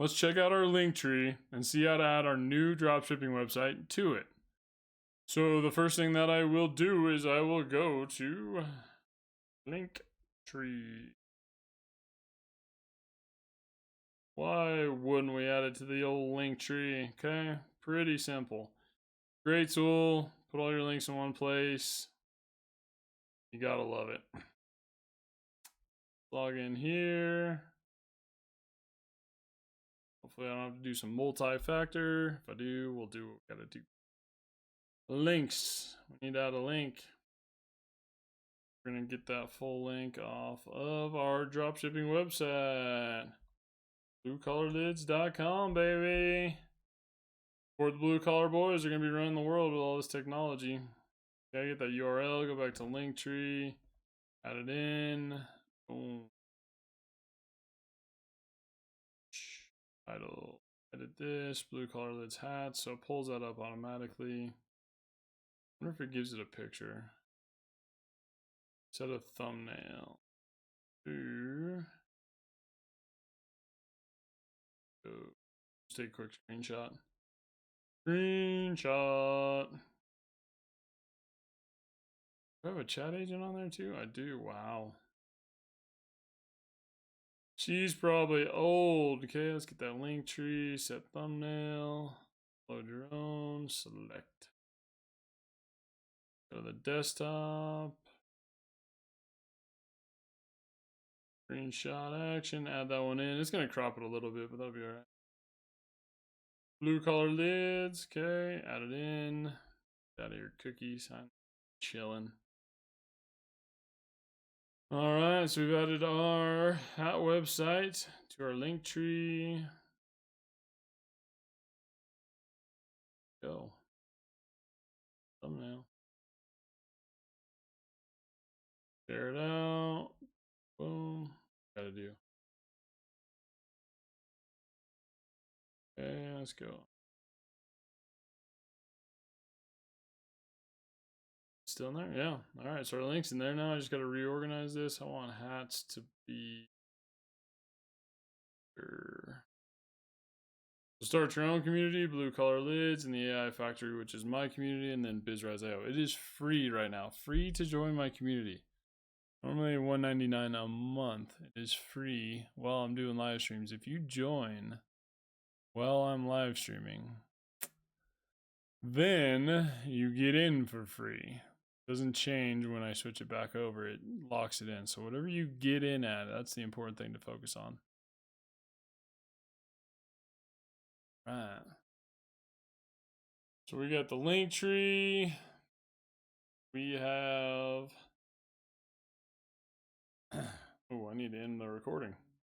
let's check out our Linktree and see how to add our new dropshipping website to it. So the first thing that I will do is I will go to Linktree. Why wouldn't we add it to the old Linktree? Okay, pretty simple. Great tool. Put all your links in one place. You gotta love it. Log in here. Hopefully I don't have to do some multi-factor. If I do, we'll do what we gotta do. Links. We need to add a link. We're gonna get that full link off of our dropshipping website. BlueCollarLids.com, baby. For the blue collar boys are gonna be running the world with all this technology. Gotta get that URL, go back to Linktree, add it in. Boom. Title, edit this, blue collar lids hat, so it pulls that up automatically. I wonder if it gives it a picture. Set a thumbnail. Ooh. Just take a quick screenshot. Screenshot. Do I have a chat agent on there too? I do. Wow. She's probably old. Okay, let's get that link tree. Set thumbnail. Load your own. Select. Go to the desktop. Screenshot action. Add that one in. It's going to crop it a little bit, but that'll be alright. Blue collar lids. Okay, add it in. Out of your cookies. I'm chilling. Alright, so we've added our hat website to our link tree. Go. Thumbnail. Share it out. Boom. Gotta do. Okay, let's go. Still in there? Yeah. Alright, so our link's in there now. I just gotta reorganize this. I want hats to be here. So start your own community, blue collar lids, and the AI factory, which is my community, and then BizRise.io. It is free right now. Free to join my community. Normally $1.99 a month. It is free while I'm doing live streams. If you join while I'm live streaming, then you get in for free. Doesn't change when I switch it back over. It locks it in. So whatever you get in at, that's the important thing to focus on. Right. So we got the link tree. We have... Oh, I need to end the recording.